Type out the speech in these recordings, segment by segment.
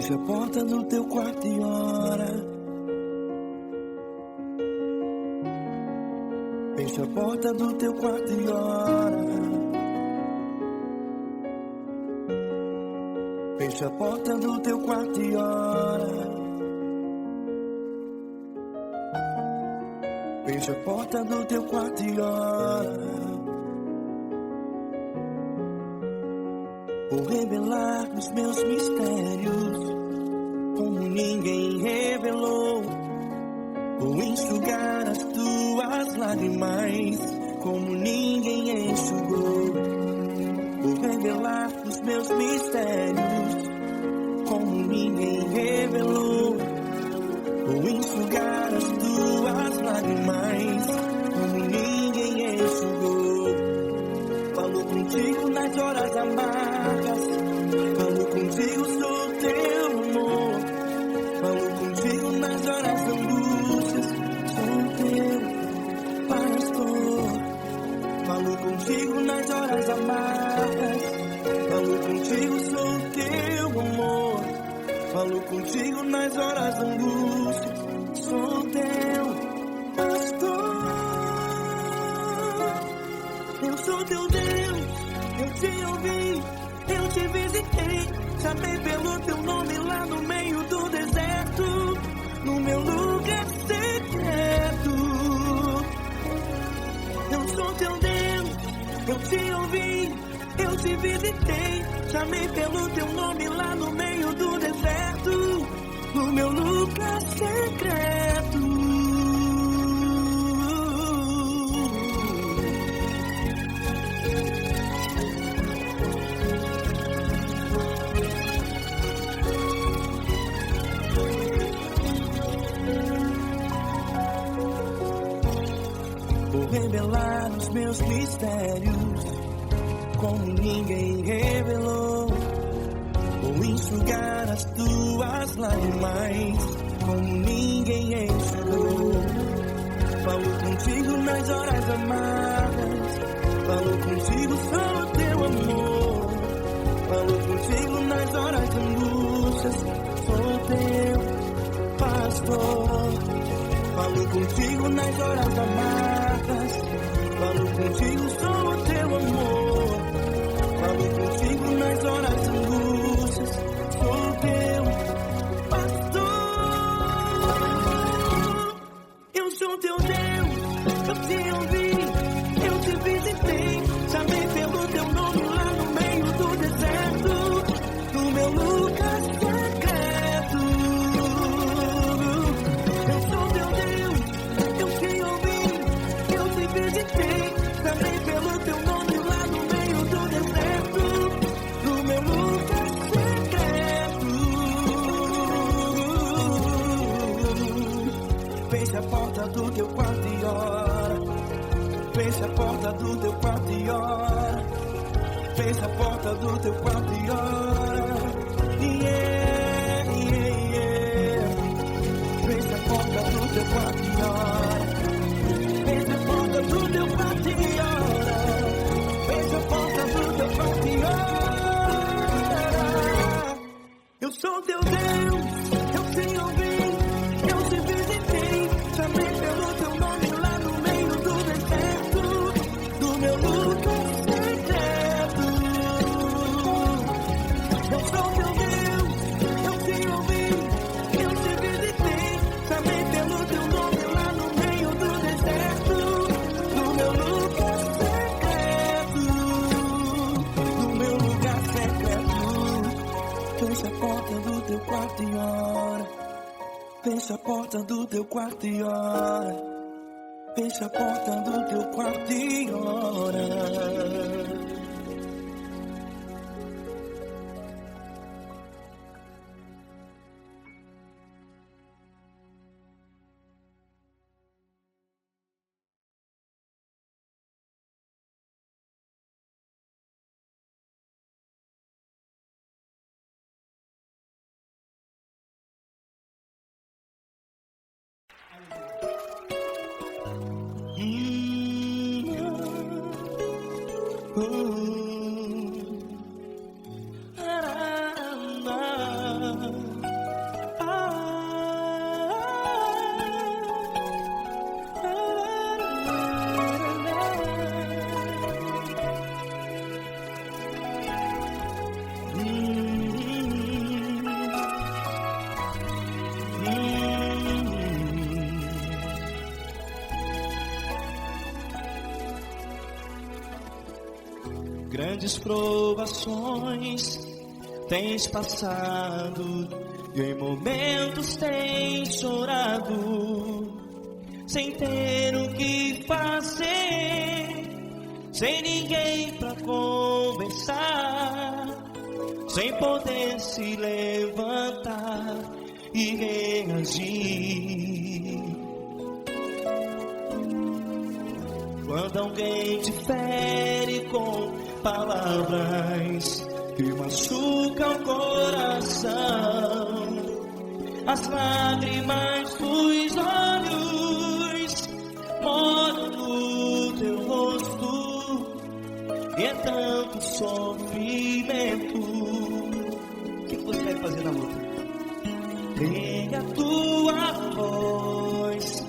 Fecha a porta do teu quarto e ora. Fecha a porta do teu quarto e ora. Fecha a porta do teu quarto e ora. Fecha a porta do teu quarto e ora. Vou revelar os meus mistérios como ninguém revelou. Vou enxugar as tuas lágrimas como ninguém enxugou. Vou revelar os meus mistérios como ninguém revelou. Vou enxugar as tuas lágrimas como ninguém enxugou. Falo contigo nas horas amargas, falo contigo, sou teu amor. Falo contigo nas horas da angústias, sou teu pastor. Falo contigo nas horas amargas, falo contigo, sou teu amor. Falo contigo nas horas da angústia, sou teu pastor. Eu sou teu Deus, eu te ouvi, eu te visitei. Chamei pelo teu nome lá no meio do deserto, no meu lugar secreto. Eu sou teu Deus, eu te ouvi, eu te visitei. Chamei pelo teu nome lá no meio do deserto, no meu lugar secreto. Vou revelar os meus mistérios como ninguém revelou. Vou enxugar as tuas lágrimas como ninguém enxugou. Falo contigo nas horas amargas, falo contigo, sou teu amor. Falo contigo nas horas de angústias, sou teu pastor. Falo contigo nas horas amargas, falo contigo, sou teu amor. Falo contigo nas horas de angústias, sou teu pastor. Eu sou teu Deus, eu te ouvi, eu te visitei. Chamei pelo teu nome lá no meio do deserto, no meu lugar secreto. Eu sou teu Deus, eu te ouvi, eu te visitei. Chamei pelo teu nome lá no meio do deserto, no meu lugar secreto. Fecha a porta do teu quarto e ora. Fecha a porta do teu quarto e ora. Fecha a porta do teu quarto e ora. Yeah, yeah, yeah. Fecha a porta do teu quarto e ora. Fecha a porta do teu quarto e ora. Fecha a porta do teu quarto e ora. Eu sou teu Deus, eu te ouvi, eu te visitei. Chamei pelo teu nome lá no meio do deserto, do meu lugar secreto. Eu sou teu Deus, eu te ouvi, eu te visitei. Chamei pelo teu nome lá no meio do deserto, do meu lugar secreto, do meu lugar secreto. Fecha a porta do teu quarto e ora. Fecha a porta do teu quarto e ora. Fecha a porta do teu quarto e ora. Grandes provações tens passado, e em momentos tens chorado, sem ter o que fazer, sem ninguém pra conversar, sem poder se levantar e reagir. Quando alguém te fere com palavras que machucam o coração, as lágrimas dos olhos molham no teu rosto, e é tanto sofrimento. O que você vai fazer na luta? Tenha a tua voz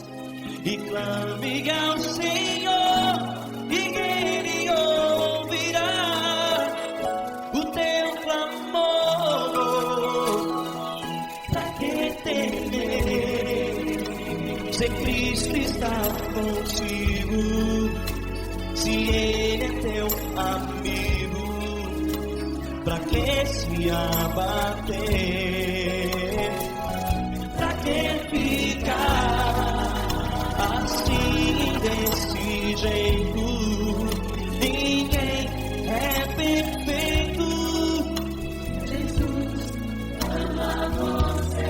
e clame ao Senhor, e Ele ouvirá o teu clamor. Pra que temer, se Cristo está contigo, se Ele é teu amigo? Pra que se abater? Pra que ficar assim, desse jeito? Ninguém é perfeito. Jesus ama você.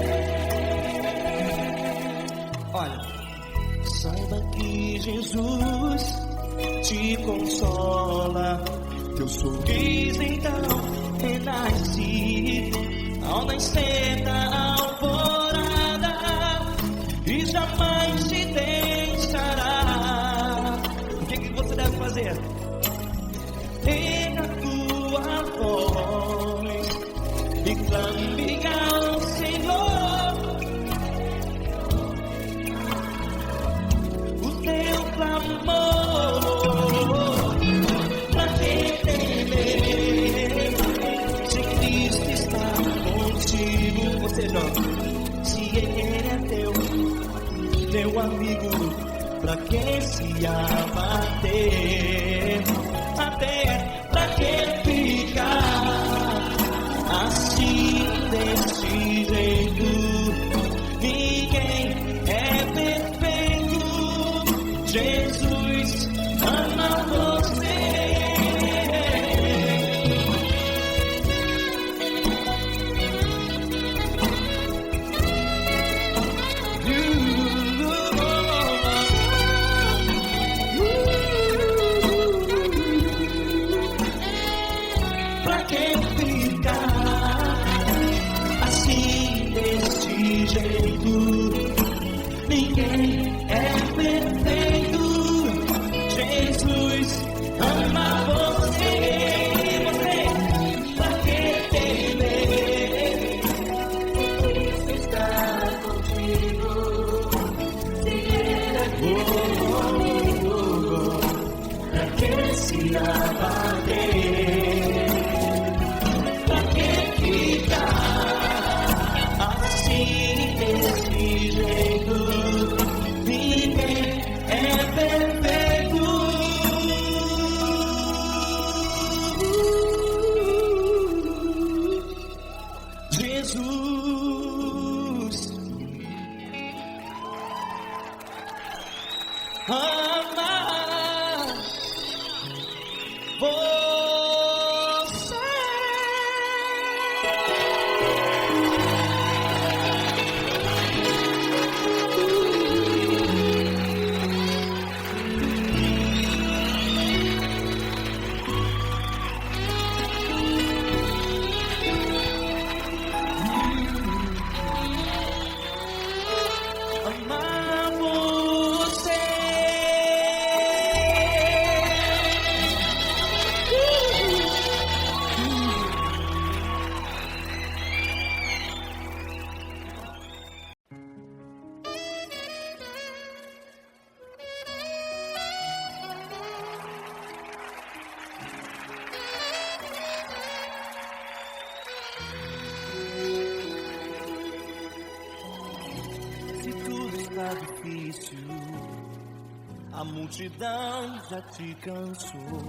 Olha, saiba que Jesus te consola, teu sorriso então renasce ao nascer da alvorada, e jamais te deixará. O que você deve fazer? Tenha a tua voz e clame ao Senhor, o teu clamor. Pra que temer, se Cristo está contigo? Você joga. Se Ele é teu amigo, pra que se abater? Até pra que ficar assim, desse jeito? Ninguém é perfeito. Jesus ama você. Pra que ficar assim, desse jeito? Ninguém é perfeito. Jesus ama você. Pra que temer? Cristo está contigo. Se Ele é teu amigo, pra que se abater? Pra que ficar assim, desse jeito? Ninguém é perfeito. Jesus ama você. Amar você. Se tudo está difícil, a multidão já te cansou,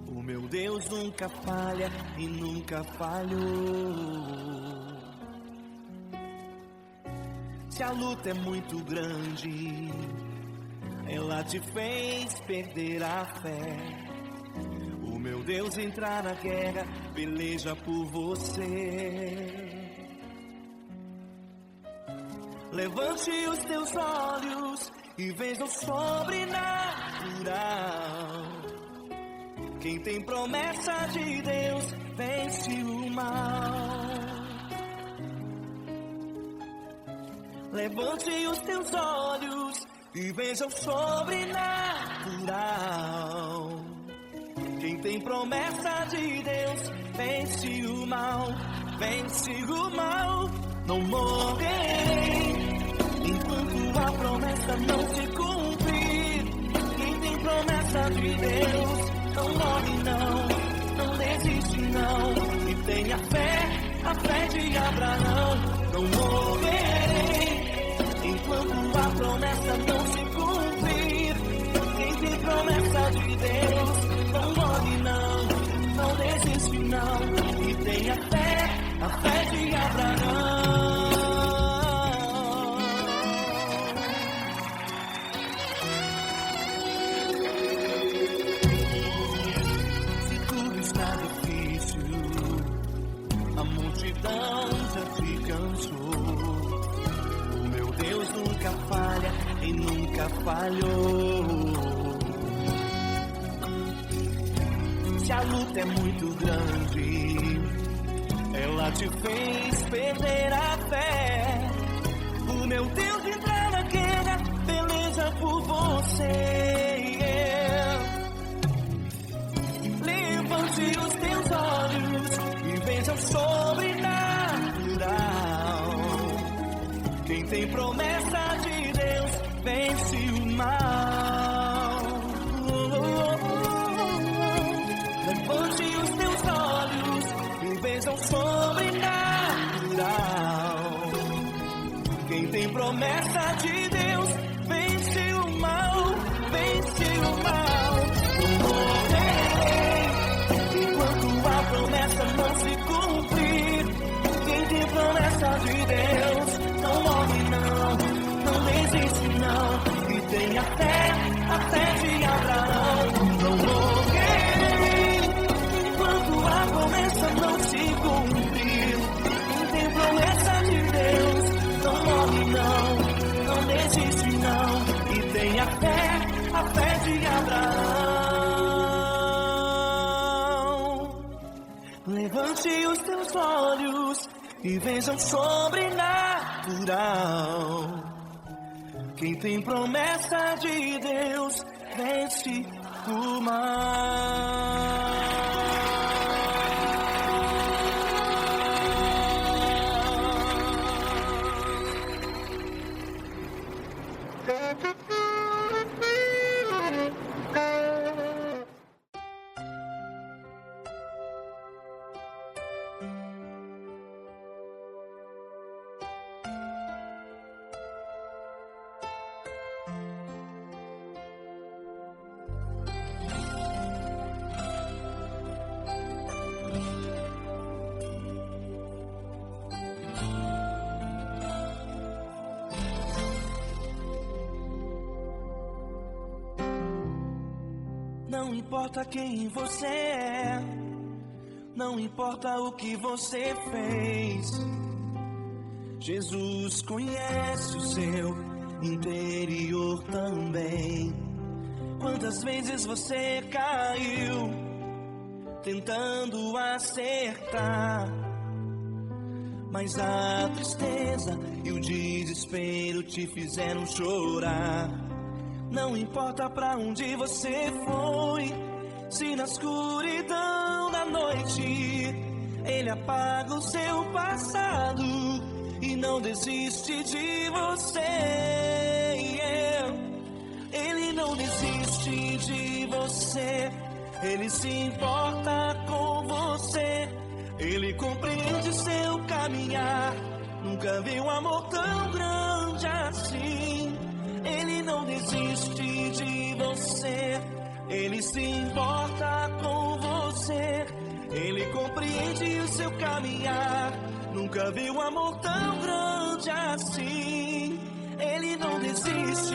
o meu Deus nunca falha e nunca falhou. Se a luta é muito grande, ela te fez perder a fé. O meu Deus entrar na guerra, peleja por você. Levante os teus olhos e veja o sobrenatural. Quem tem promessa de Deus vence o mal. Levante os teus olhos e veja o sobrenatural. Quem tem promessa de Deus vence o mal, vence o mal. Não morrerei enquanto a promessa não se cumprir. Quem tem promessa de Deus não morre não, não desiste não. E tenha fé, a fé de Abraão. Não morrerei enquanto a promessa não se cumprir. Quem tem promessa de Deus não morre não, não desiste não. E tenha fé, a fé de Abraão. Se tudo está difícil, a multidão já te cansou. O meu Deus nunca falha e nunca falhou. Se a luta é muito grande, ela te fez perder a fé. O meu Deus entrar na guerra, peleja por você. Levante os teus olhos e veja o sobrenatural. Quem tem promessa de Deus vence o mal. Levante os teus olhos e veja o sobrenatural. Quem tem promessa de Deus vence o mal, vence o mal. Não morrerei enquanto a promessa não se cumprir. Quem tem promessa de Deus não morre não, não desiste não. E tenha fé, a fé de Abraão. Não morrerei enquanto a promessa não se cumprir. Quem tem promessa de Deus não morre não, não desiste não. E tenha fé, a fé de Abraão. Levante os teus olhos e veja o sobrenatural. Quem tem promessa de Deus vence o mal. Não importa quem você é, não importa o que você fez, Jesus conhece o seu interior também. Quantas vezes você caiu tentando acertar, mas a tristeza e o desespero te fizeram chorar. Não importa pra onde você foi, se na escuridão da noite Ele apaga o seu passado e não desiste de você. Ele não desiste de você, Ele se importa com você. Ele compreende seu caminhar, nunca viu um amor tão grande assim. Ele não desiste de você, Ele se importa com você. você. Ele compreende o seu caminhar. Nunca vi um amor tão grande assim. Ele não desiste.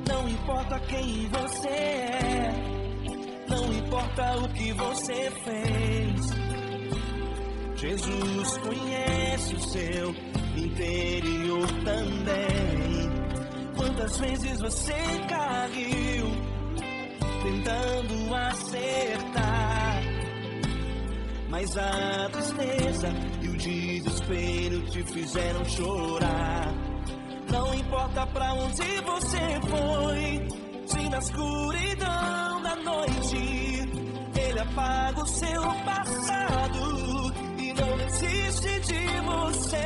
Não importa quem você é, não importa o que você fez, Jesus conhece o seu interior também. Quantas vezes você caiu tentando acertar, mas a tristeza e o desespero te fizeram chorar. Não importa pra onde você foi, se na escuridão da noite Ele apaga o seu passado e não desiste de você.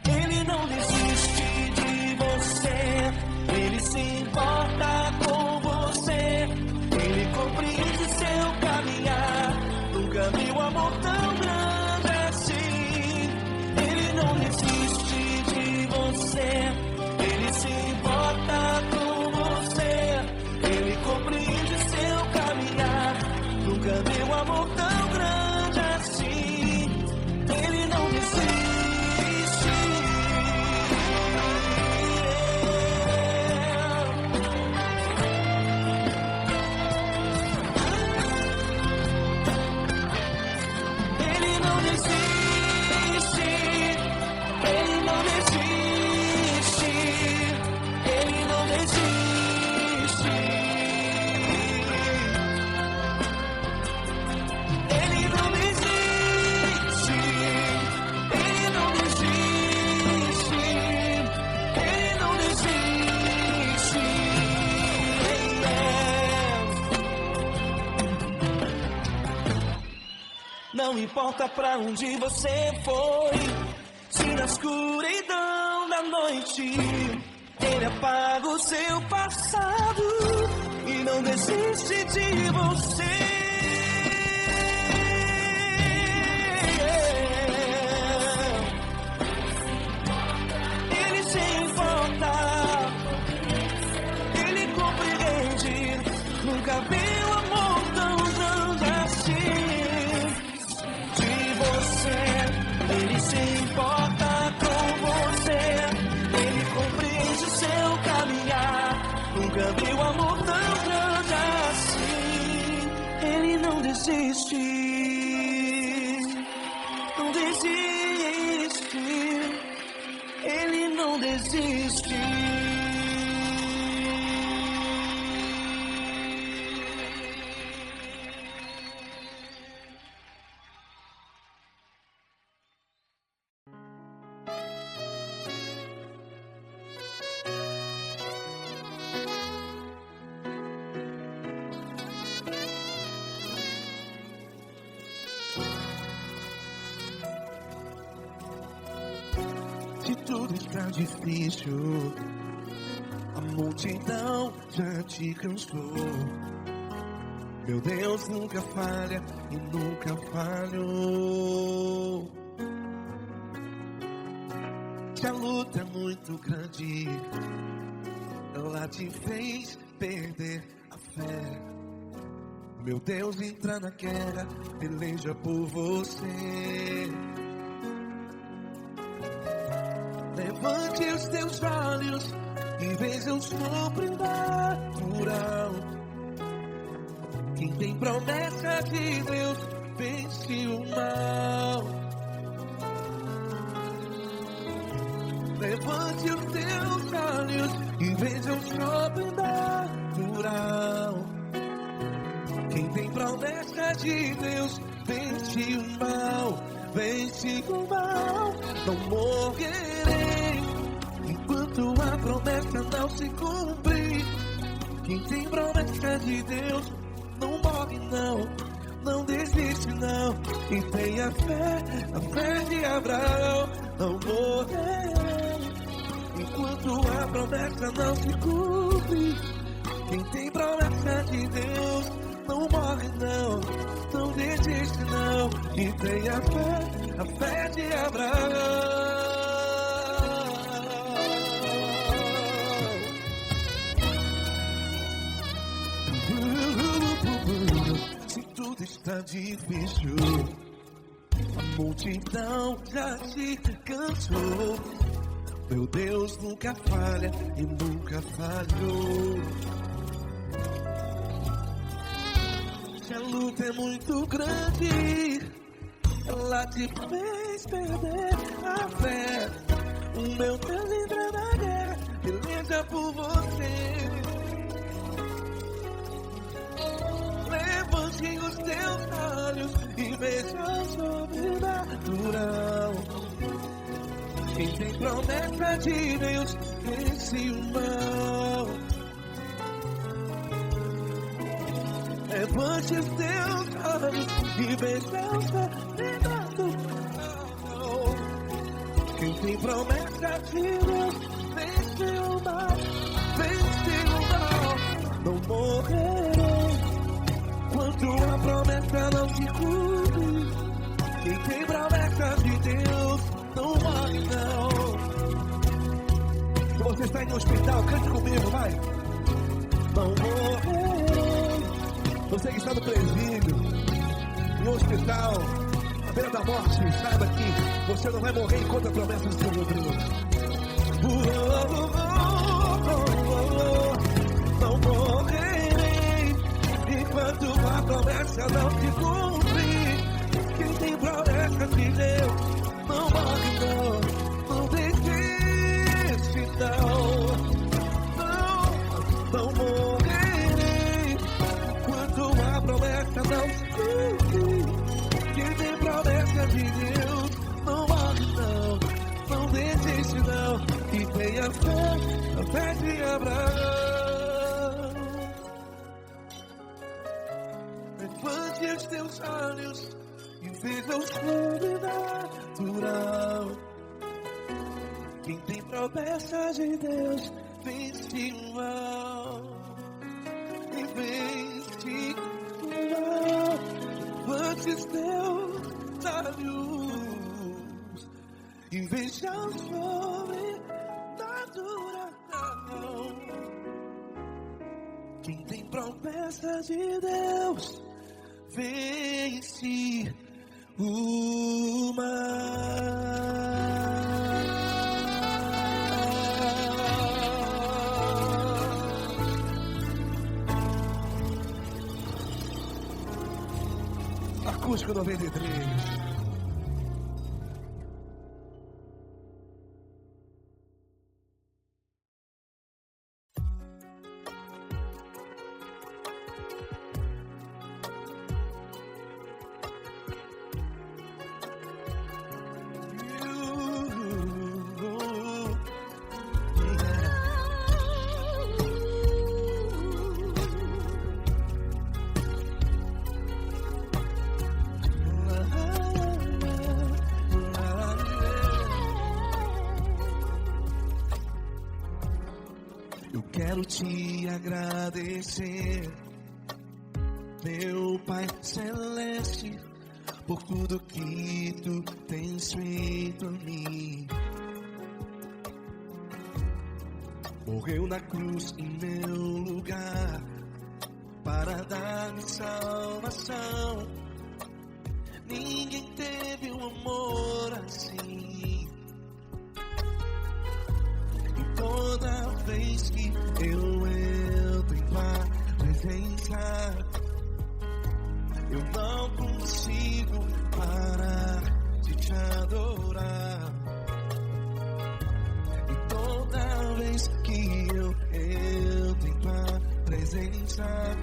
Ele não desiste de você. Ele se importa com você. Ele compreende seu caminhar. Nunca vi um amor tão grande assim. Ele não desiste de você. Ele se importa com você. Ele compreende seu caminhar. Nunca vi um amor tão grande assim. Ele não desiste. Ele não desiste. Ele não desiste. Ele não desiste. Ele não desiste. Ele não desiste. Ele não desiste. Não importa pra onde você foi, se na escuridão da noite Ele apaga o seu passado e não desiste de você. Ele se importa, Ele compreende. Nunca vi um amor tão grande assim de você. Ele se importa com você. Ele compreende seu caminhar. Nunca vi um amor tão grande assim. Ele não desiste. Não desiste. Ele não desiste. Se tudo está difícil, a multidão já te cansou. Meu Deus nunca falha e nunca falhou. Se a luta é muito grande, ela te fez perder a fé. Meu Deus entra na guerra, peleja por você. Levante os teus olhos e veja o sobrenatural. Quem tem promessa de Deus vence o mal. Levante os teus olhos e veja o sobrenatural. Quem tem promessa de Deus vence o mal. Vence o mal. Não morrerei enquanto a promessa não se cumprir. Quem tem promessa de Deus não morre não, não desiste não. E tenha fé, a fé de Abraão. Não morrerei enquanto a promessa não se cumpre. Quem tem promessa de Deus não morre não, e tenha fé, a fé de Abraão. Se tudo está difícil, a multidão já se cansou, meu Deus nunca falha e nunca falhou. Se a luta é muito grande, ela te fez perder a fé. O meu Deus entra na guerra, peleja por você. Levante os teus olhos e veja o sobrenatural. Quem tem promessa de Deus vence o mal. Levante os teus olhos e veja o sobrenatural. Quem tem promessa de Deus vence o mal. Vence o mal. Não morrerei quando a promessa não se cumpre. Quem tem promessa de Deus não morre não. Se você está em um hospital, cante comigo, vai. Não morrerei. Você que está no presídio, em um hospital, à beira da morte, saiba que você não vai morrer enquanto a promessa do Senhor Deus. Não morrerei enquanto a promessa não se cumpre. Quem tem promessa de Deus não morre não. Não desiste não morrerei quando a promessa não se cumpre. Quem tem promessa de Deus não morre não. Não desiste não. E tenha fé, a fé de Abraão. Levante os teus olhos e veja o sobrenatural. Quem tem promessa de Deus vence o mal. E vence o mal. Levante os teus olhos e veja o sobrenatural. Quem tem promessa de Deus vence o mal. Acústico 93. Quero te agradecer, meu Pai Celeste, por tudo que tu tens feito a mim. Morreu na cruz em meu lugar para dar-me salvação. Ninguém teve um amor assim. E toda vez que eu entro em tua presença, eu não consigo parar de te adorar. E toda vez que eu entro em tua presença,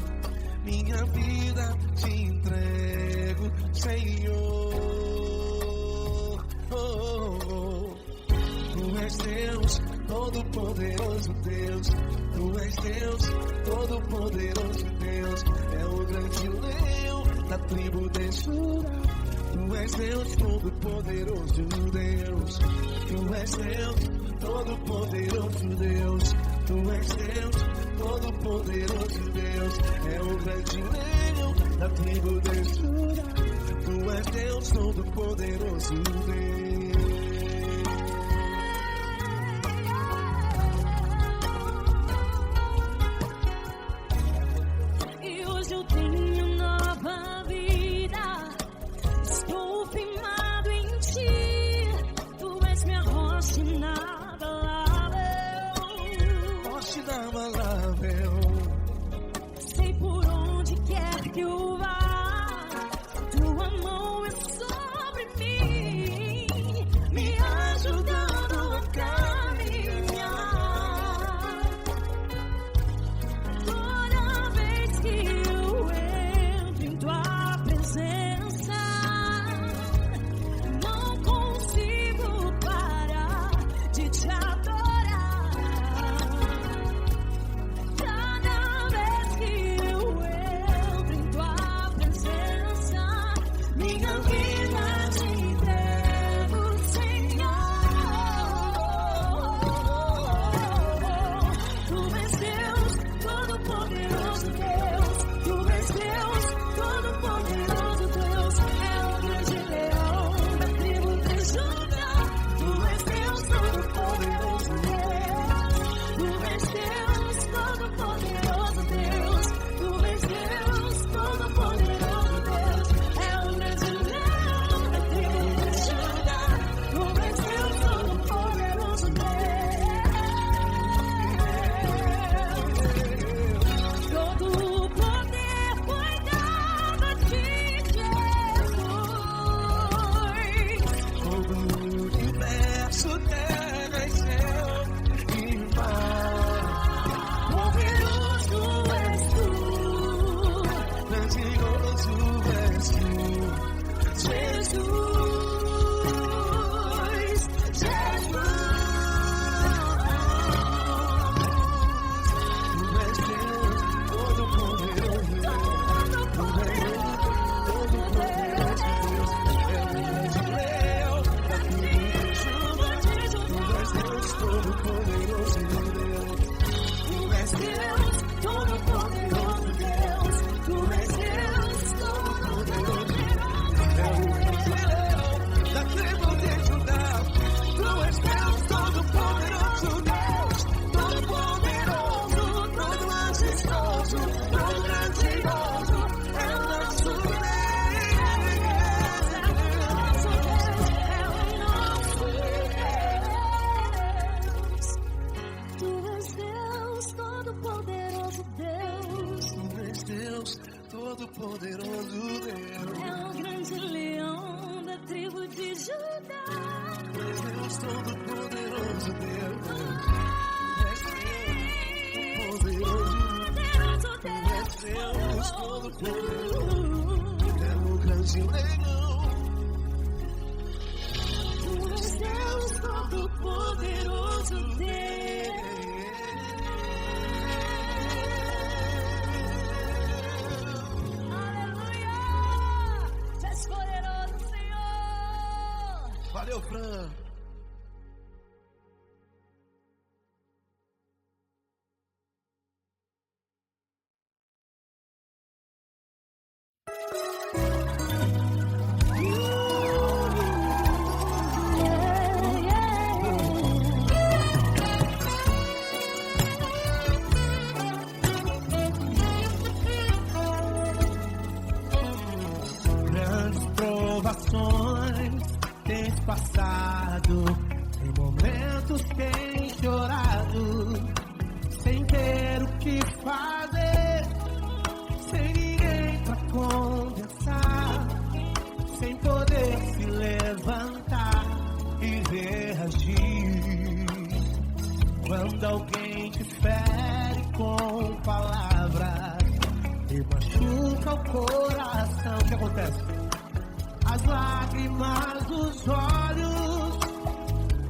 minha vida te entrego, Senhor. Tu és Deus, todo-poderoso Deus. Tu és Deus, todo-poderoso Deus. É o grande leão da tribo de Judá. Tu és Deus, todo-poderoso Deus. Tu és Deus, todo-poderoso Deus. Tu és Deus, todo-poderoso Deus. É o grande leão da tribo de Judá. Tu és Deus Todo-Poderoso, Deus. E hoje eu tenho nova vida. Estou firmado em ti. Tu és minha rocha inabalável. Rocha inabalável. Sei por onde quer que eu vá, tua mão é sobre mim, me ajudando a caminhar. Toda vez que eu entro em tua presença, não consigo parar de te adorar. Cada vez que eu entro em tua presença, minha vida te entrego, Senhor. Tu és Deus Todo-Poderoso, Deus. Tu és Deus Todo-Poderoso, Deus. É o grande leão da tribo de Judá. Tu és Deus Todo-Poderoso, Deus. Tu és Deus Todo-Poderoso, Deus. Tu és Deus Todo-Poderoso, Deus. É o grande leão da tribo de Judá. Tu és Deus Todo-Poderoso, Deus. Todo o poder foi dado a ti, Jesus. Todo o universo, terra e céu e mar. Poderoso és tu, Grandioso és tu, Jesus. tu és Deus Todo-Poderoso, Todo-Poderoso Deus. É o grande leão da tribo de Judá. Tu és Deus Todo-Poderoso, Deus. Tu és Deus Todo-Poderoso, Deus. Tu és Deus Todo-Poderoso, É o grande leão da tribo de Judá. Tu és Deus Todo-Poderoso, Deus. Todo-Poderoso, todo majestoso, todo grandioso. É o nosso Deus. Tu és Deus Todo-Poderoso, Deus. Tu és Deus Todo-Poderoso, Deus. É o grande leão da tribo de Judá. Tu és Deus Todo-Poderoso, Deus. Poderoso Tu és Deus Todo-Poderoso. É o grande leão. Tu és Deus Todo-Poderoso, Deus. Aleluia! Tu és poderoso, Senhor. Valeu, Fran. Grandes provações tens passado, em momentos tens chorado, sem ter o que fazer, sem ninguém pra conversar, sem poder se levantar e reagir. Quando alguém te fere com palavras e machuca o coração, o que acontece? As lágrimas dos olhos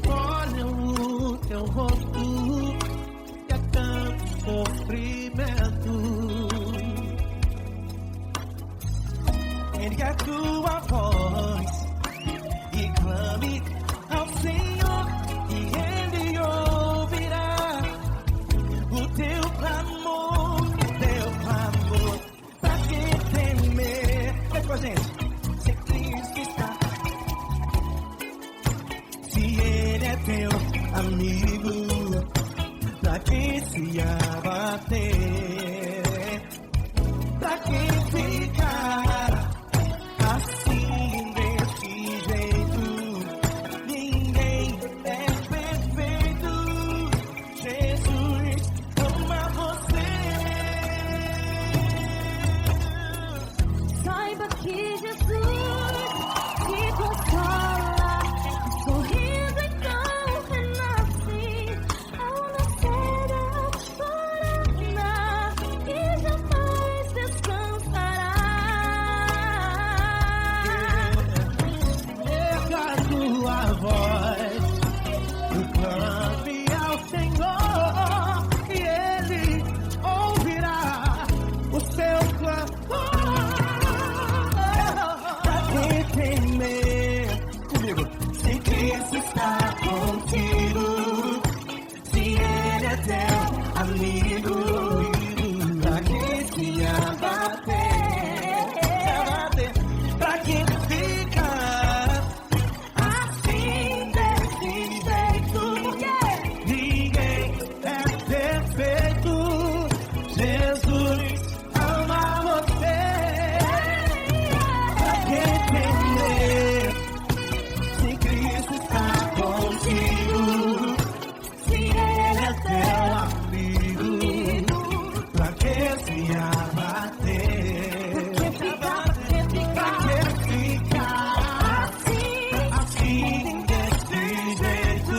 olham o teu rosto, que é tanto sofrimento. Ergue a tua voz e clame ao Senhor, e Ele ouvirá o teu clamor, pra quem tem medo. gente. Se Cristo está, se Ele é teu amigo, pra que se abater? Pra que ficar assim desse jeito? Ninguém é perfeito. Jesus ama você. Saiba que Jesus te consola, sorrindo então renasce ao nascer ao chorar e jamais descansará. Erga a tua voz, clame ao Senhor e Ele ouvirá o seu clamor. Pra que temer? Comigo. Se Cristo está contigo, se Ele é teu amigo, pra que se abater? Pra que ficar assim desse jeito? Ninguém é perfeito. Jesus ama você. Pra que temer? Se Cristo está contigo, se Ele é teu amigo, pra que se abater? Pra que ficar assim desse jeito?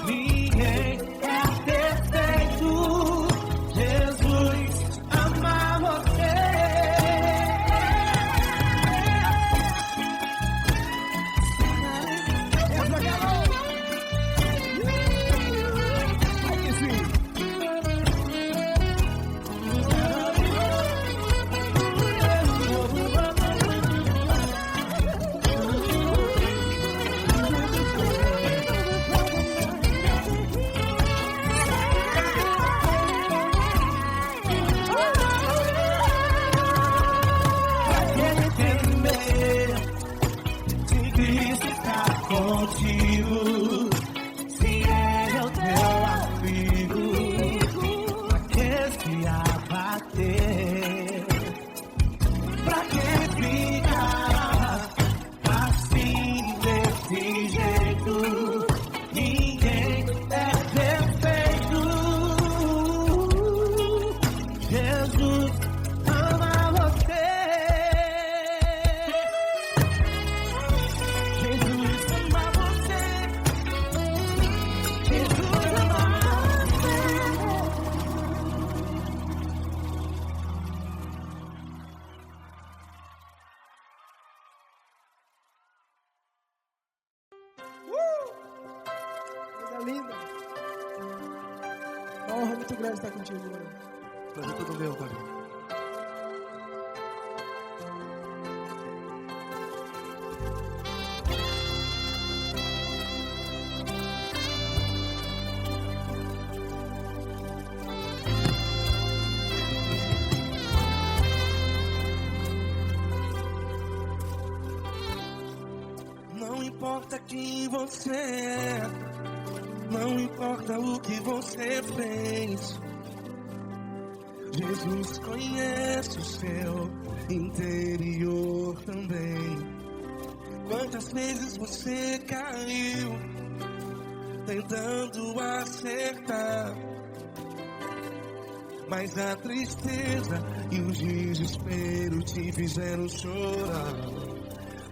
Ninguém é perfeito. Jesus ama você. Ai, que sim. Se Cristo está contigo, se Ele é o teu amigo, pra que se abater? Pra que ficar assim desse jeito? Ninguém é perfeito. Jesus ama você. Jesus ama você. Jesus ama você. Coisa linda. Uma honra muito grande estar contigo, mano. Prazer todo meu, Fabinho. Não importa quem você é, não importa o que você fez, Jesus conhece o seu interior também. Quantas vezes você caiu tentando acertar, mas a tristeza e o desespero te fizeram chorar.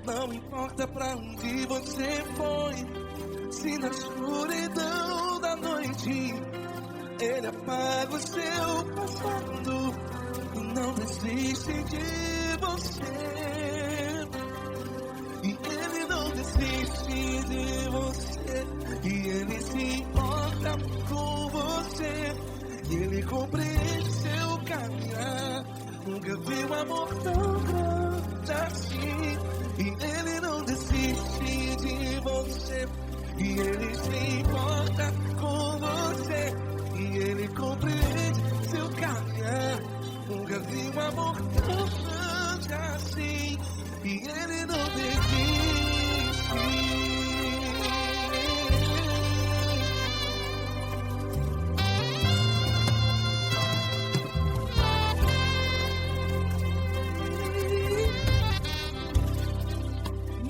Não importa pra onde você foi, se na escuridão da noite Ele apaga o seu passado e não desiste de você. E Ele não desiste de você, e Ele se importa com você, e Ele compreende seu caminhar. Nunca vi um amor tão grande assim. E Ele não desiste de você, e Ele se importa com você, e Ele compreende seu caminhar. Nunca vi um amor tão grande assim. e Ele não desiste.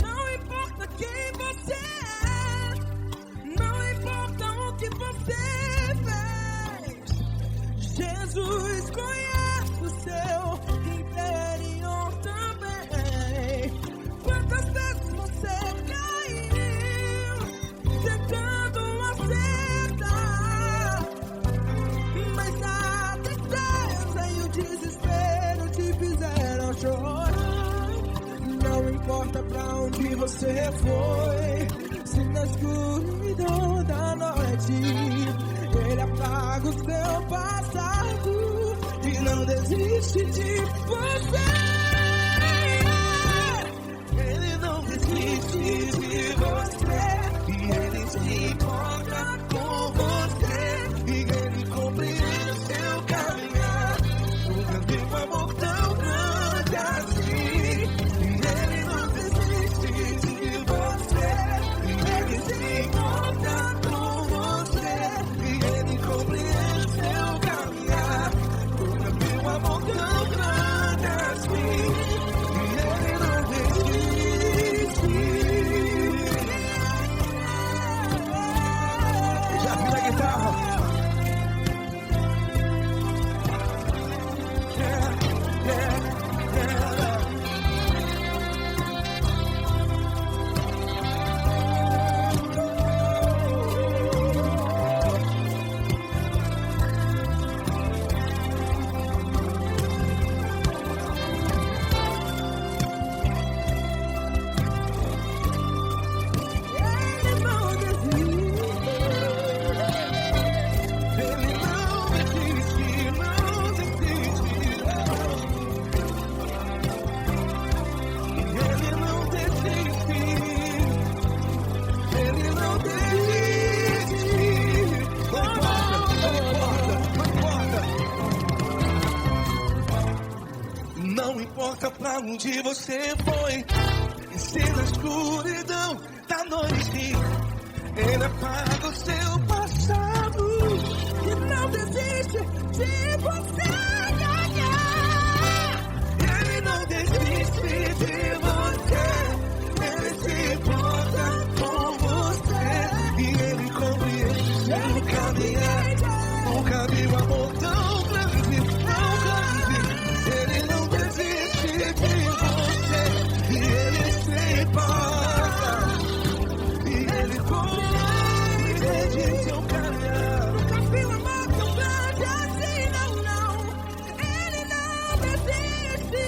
Não importa quem você é, não importa o que você fez, Jesus conhece o seu interior também. Quantas vezes você caiu tentando acertar, mas a tristeza e o desespero te fizeram chorar. Não importa pra onde você foi, se na escuridão da noite Ele apaga o seu passado e não desiste de você. Ele não desiste de você, e Ele se importa com você, e Ele compreende seu caminhar. Nunca vi um amor tão grande assim. E Ele não desiste de você, e Ele se importa com você, e Ele compreende seu caminhar. Nunca vi um amor tão grande assim. E Ele não desiste. Já vi a guitarra. Ele não desiste. Ele não desiste, não desiste, Ele não desiste, Ele não desiste. Não importa pra onde você foi, e se na escuridão da noite Ele apaga o seu passado E não desiste de você. Ele não desiste de você, Ele se importa com você, e Ele compreende seu caminhar. Nunca vi um amor tão grande, tão grande. Ele não desiste de você, e Ele se importa, e Ele compreende seu caminhar. Nunca vi um amor tão grande assim, não, não. Ele não desiste.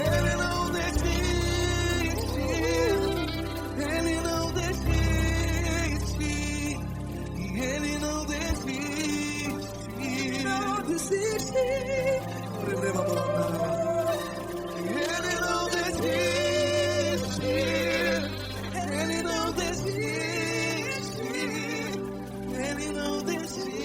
Ele não desiste, Ele não desiste, e Ele não desiste. Não desiste. Ele não desiste, Ele não desiste, Ele não desiste.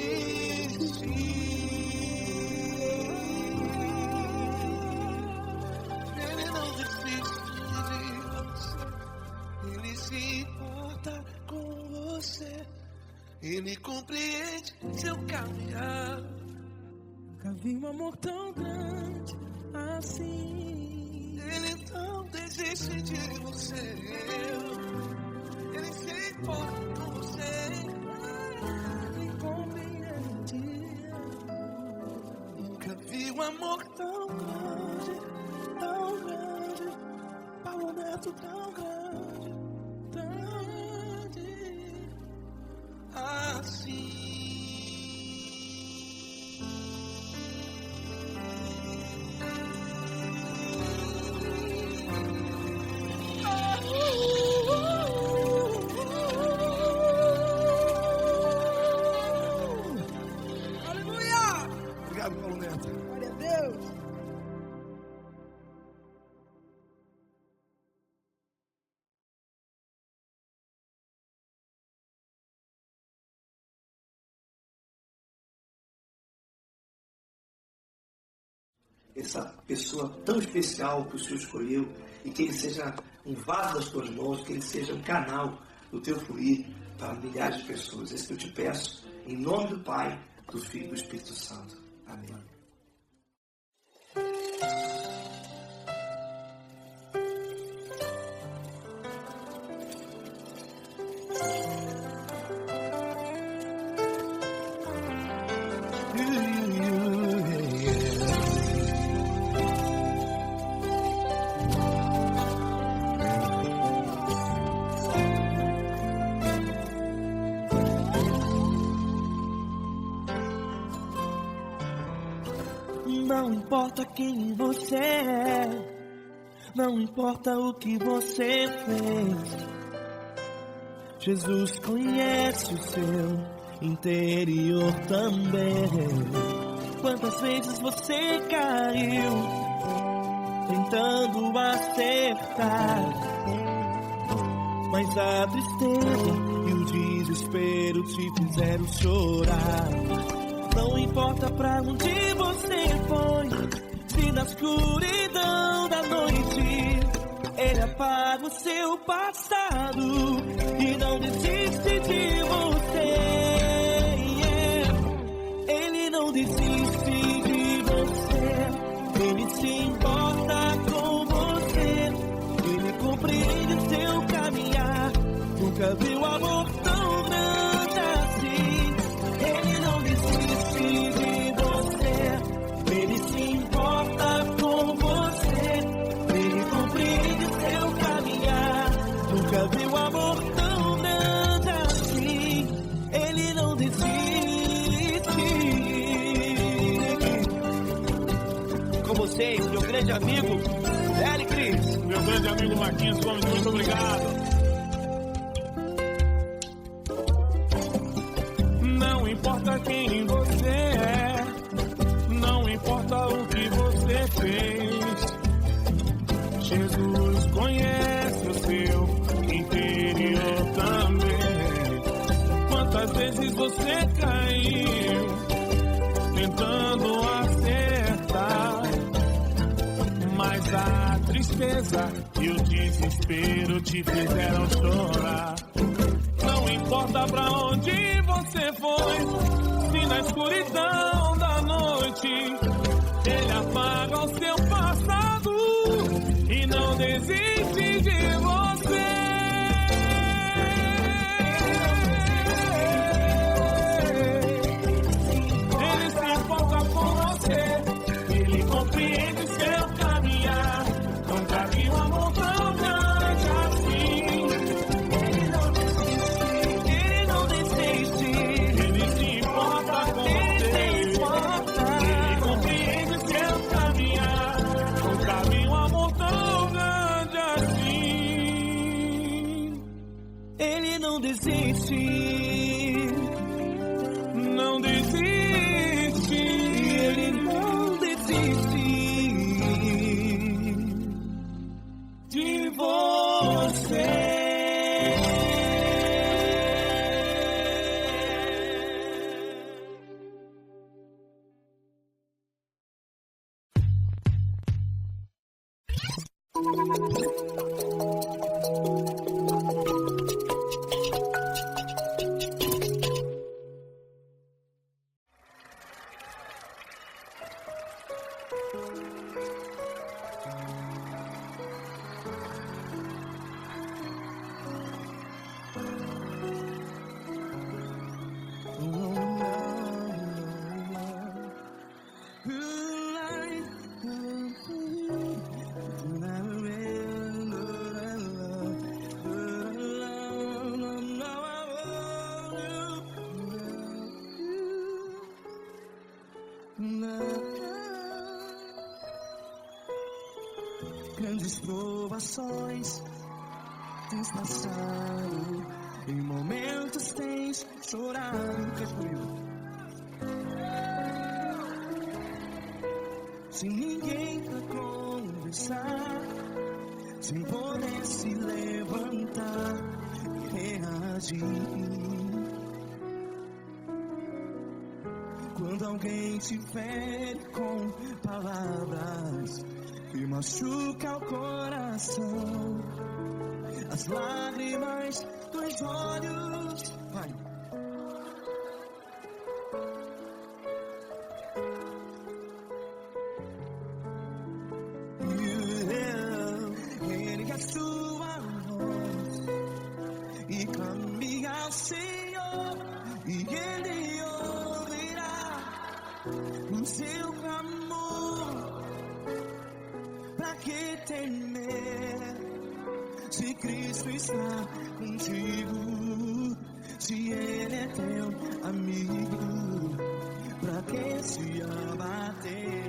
Ele não desiste de você, Ele se importa com você, Ele compreende seu caminhar. Nunca vi um amor tão grande assim. Ele não desiste de você, Ele se importa com você, Ele compreende. nunca vi um amor tão grande, Paulo Neto tão grande, assim. Aleluia! Obrigado, Paulo Neto. Glória a Deus! essa pessoa tão especial que o Senhor escolheu, e que ele seja um vaso das tuas mãos, que ele seja um canal do teu fluir para milhares de pessoas. É isso que eu te peço, em nome do Pai, do Filho e do Espírito Santo. Amém. Não importa quem você é, não importa o que você fez, Jesus conhece o seu interior também. Quantas vezes você caiu, tentando acertar, mas a tristeza e o desespero te fizeram chorar. Não importa pra onde você foi, se na escuridão da noite Ele apaga o seu passado e não desiste de você. Ele não desiste de você, Ele se importa com você, Ele compreende o seu caminhar. Nunca viu amor tão grande assim. Ele não desiste de você, Ele se importa com você, Ele compreende o seu caminhar. Nunca viu amor tão grande assim. Ele não desiste. Com vocês, meu grande amigo L. Cris. Meu grande amigo Marquinhos Gomes, muito obrigado. Não importa quem você é, não importa o que você fez, Jesus conhece o seu interior também. Quantas vezes você caiu, tentando acertar, mas a tristeza e o desespero te fizeram chorar. Não importa pra onde você foi, se na escuridão da noite Ele apaga o seu passado e não desiste de você. Ele se importa com você, Ele compreende o seu caminhar. Nunca vi um amor tão grande assim. Ele não desiste, Ele se importa com você, Ele compreende o seu caminhar. Nunca vi um amor tão grande assim. Ele não desiste, Não desiste, Ele não desiste de você. Grandes provações tens passado, em momentos tens chorado. Sem ninguém pra conversar, sem poder se levantar e reagir. Quando alguém te fere com palavras que machuca o coração, as lágrimas dos olhos, vai. Ergue a sua voz e clame ao Senhor, e Ele ouvirá o seu clamor. Pra que temer, se Cristo está contigo? Se Ele é teu amigo, pra que se abater?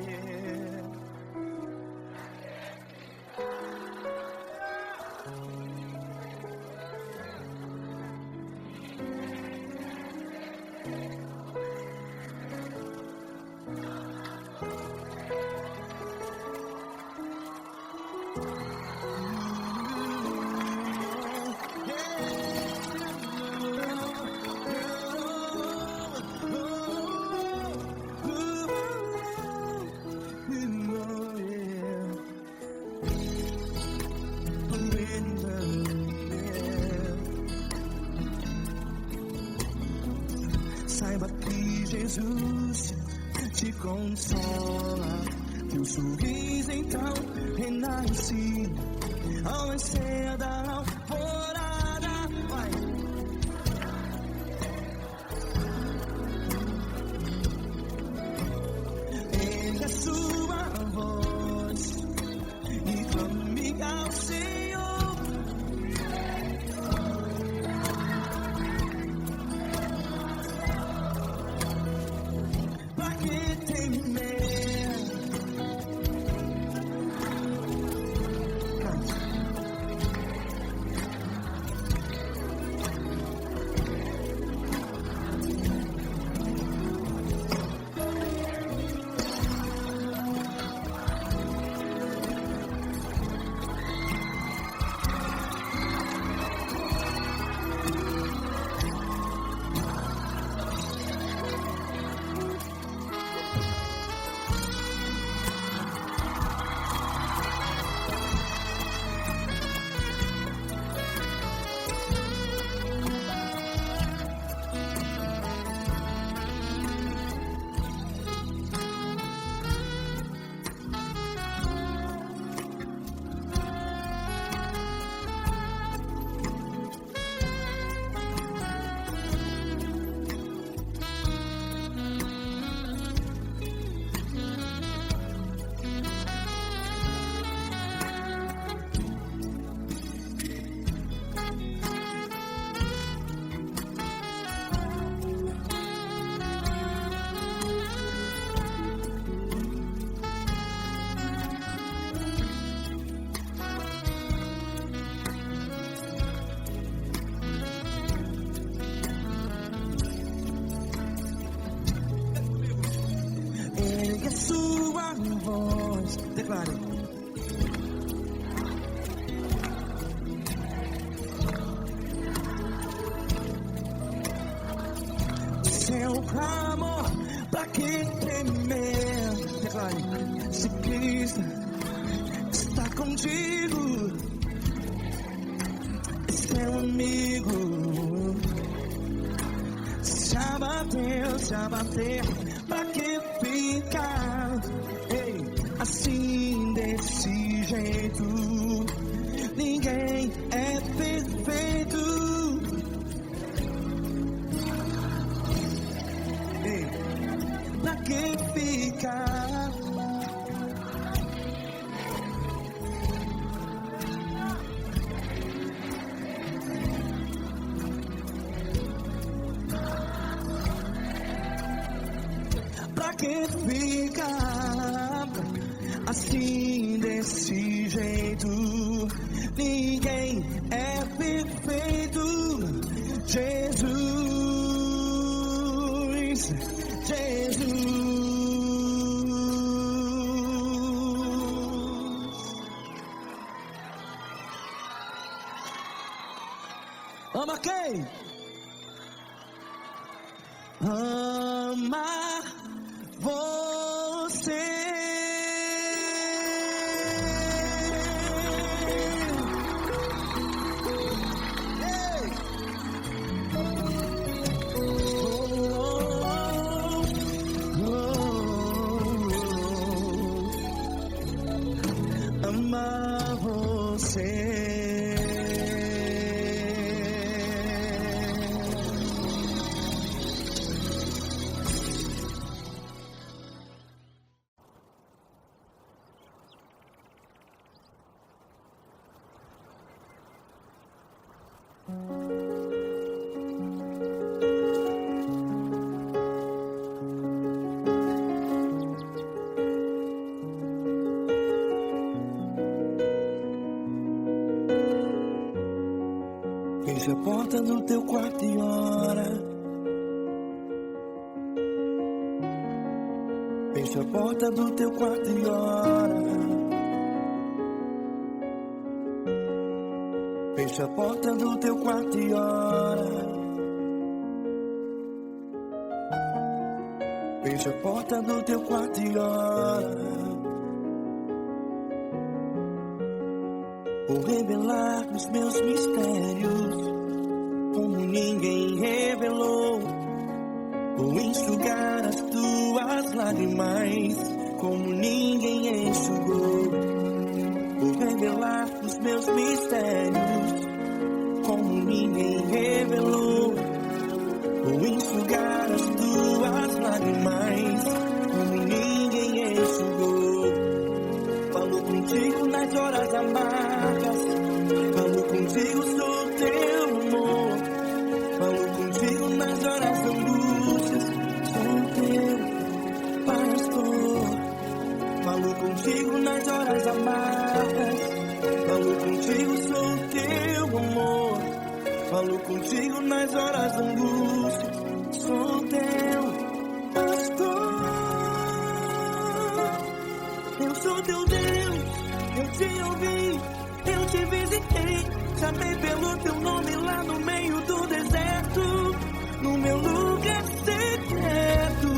Saiba que Jesus te consola, teu sorriso então renasce ao nascer da alvorada. Vai. Ergue a sua voz e clame ao Senhor. Pra que temer? Ergue a sua voz, declare. Seu clamor, pra que temer? Declare. Se Cristo está contigo, seu amigo. Se abater, pra que ficar assim desse jeito? Ninguém é perfeito. Pra que ficar? Pra que ficar assim desse jeito? Ninguém é perfeito. Jesus, Jesus. Ama quem? Ama você. Amar você. Feche a porta do teu quarto e ora. Feche a porta do teu quarto e ora. Feche a porta do teu quarto e ora. Feche a porta do teu quarto e ora. Vou revelar os meus mistérios como ninguém revelou. Vou enxugar as tuas lágrimas como ninguém enxugou. Vou revelar os meus mistérios como ninguém revelou. Vou enxugar as tuas lágrimas como ninguém enxugou. Falo contigo nas horas amargas, falo contigo sobre teu amor. Falo contigo nas horas angústias, sou teu pastor. Falo contigo nas horas amargas, falo contigo sobre teu amor. Falo contigo nas horas angústias, sou teu pastor. Eu sou teu Deus, eu te ouvi, eu te visitei. Chamei pelo teu nome lá no meio do deserto, no meu lugar secreto.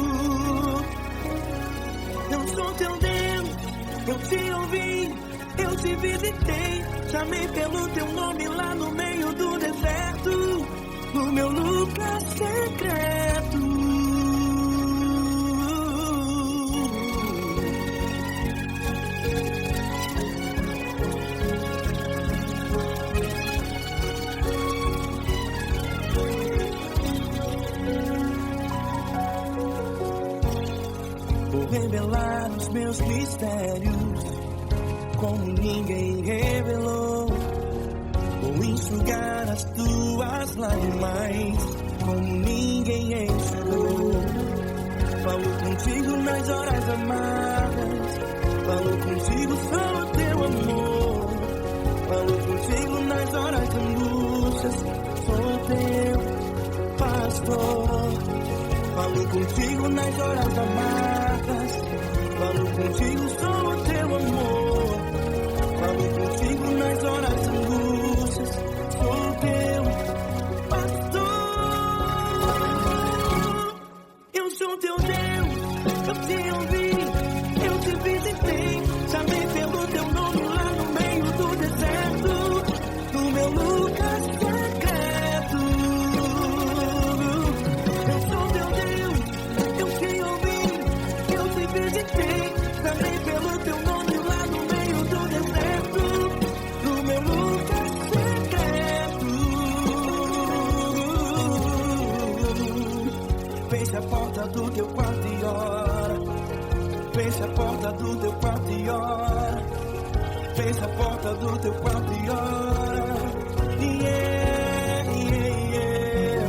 Eu sou teu Deus, eu te ouvi, eu te visitei. Chamei pelo teu nome lá no meio do deserto, no meu lugar secreto. Vou revelar os meus mistérios como ninguém revelou. Vou enxugar as tuas lágrimas como ninguém enxugou. Falo contigo nas horas amargas, falo contigo só o teu amor. Falo contigo nas horas angústias, sou teu pastor. Falo contigo nas horas amargas, falo contigo só o teu amor. Falo contigo nas horas angústias, sou teu pastor. Eu sou teu Deus, eu te ouvi, eu te visitei. Chamei pelo teu nome lá no meio do deserto, no meu lugar secreto. Eu sou teu Deus, eu te ouvi, eu te visitei. Chamei pelo teu nome lá no meio do deserto, no meu lugar secreto. Feche a porta do teu quarto e ora. Feche a porta do teu quarto e ora. Feche a porta do teu quarto e ora. Yeah, yeah, yeah.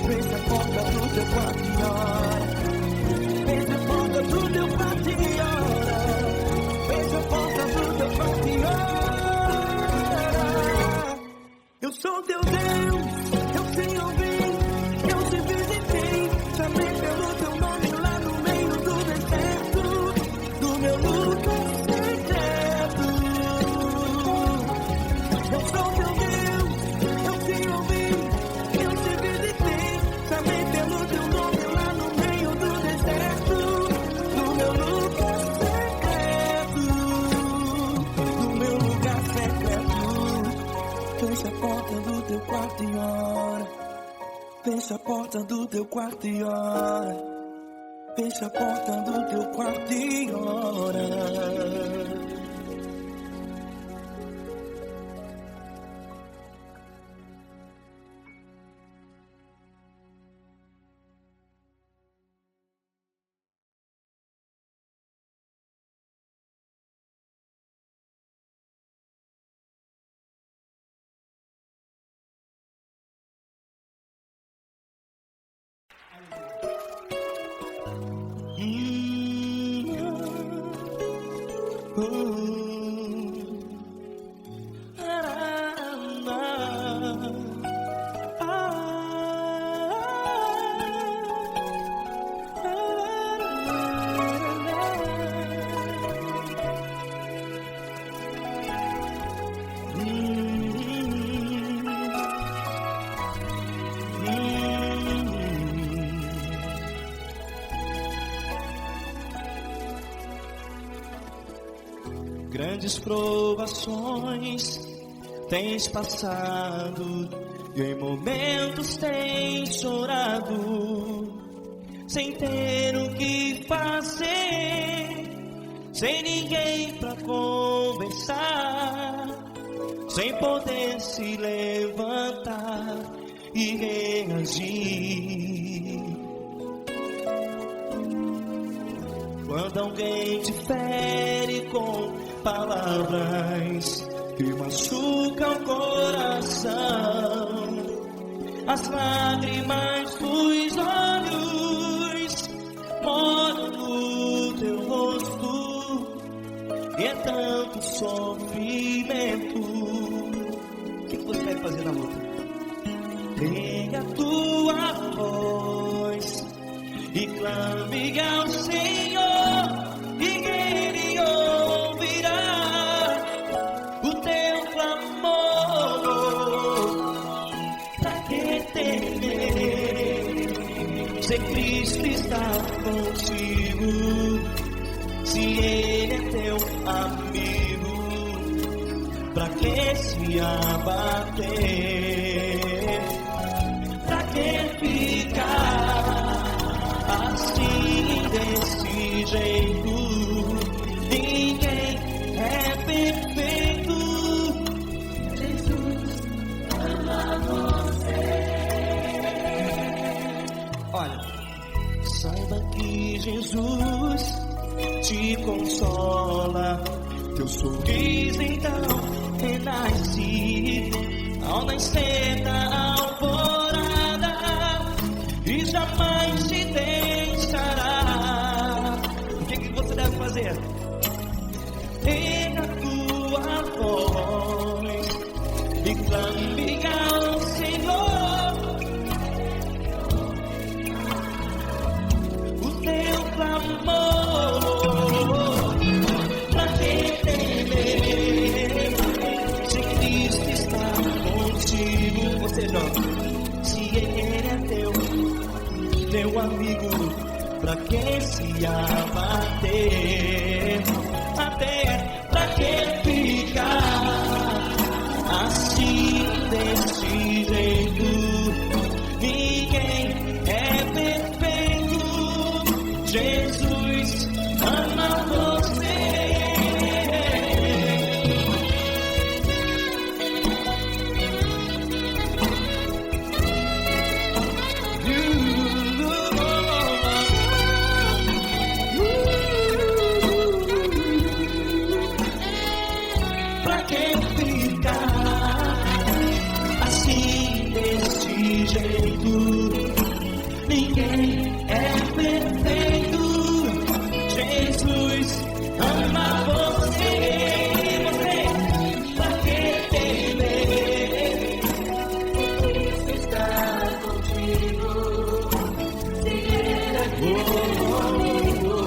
Feche a porta do teu quarto e ora. Feche a porta do teu quarto e ora. Feche a porta do teu quarto e ora. Eu sou teu Deus, eu te ouvi, eu te visitei. Chamei pelo teu nome lá no meio do deserto, do meu lugar secreto. Eu sou teu Deus, eu te ouvi, eu te visitei. Chamei pelo teu nome Fecha a porta do teu quarto e ora. Fecha a porta do teu quarto e ora. Grandes provações tens passado e em momentos tens chorado, sem ter o que fazer, sem ninguém pra conversar, sem poder se levantar e reagir. Quando alguém te fere com palavras que machucam o coração, as lágrimas dos olhos moram no teu rosto, e é tanto sofrimento. O que você vai fazer na luta? Pega a tua voz e clame ao Senhor, e Ele ouvirá o teu clamor. Pra que temer, se Cristo está contigo, se Ele é teu amigo? Pra que se abater? Pra que ficar assim desse jeito? Ninguém é perfeito. Jesus ama você. Olha, saiba que Jesus te consola. Teu sorriso então renasce ao nascer da alvorada, e jamais te deixará. O que você deve fazer? Pega a tua voz e clame ao Senhor, o teu clamor. Pra que temer, se Cristo está contigo? Ou seja, se Ele é teu amigo, pra que se abater? Até pra que ficar assim desse jeito? Ninguém é perfeito. Jesus ama você. Ninguém é perfeito. Jesus ama você. Pra que temer? Cristo está contigo. Se Ele é teu amigo,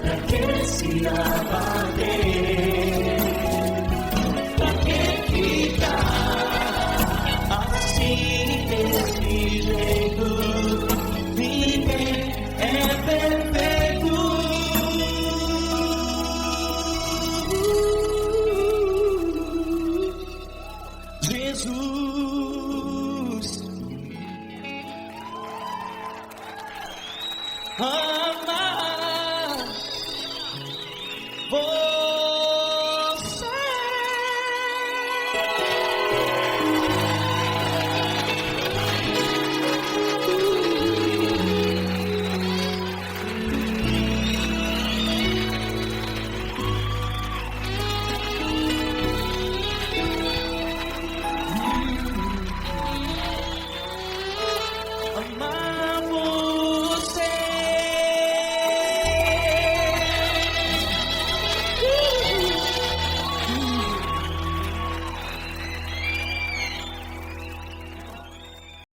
pra que se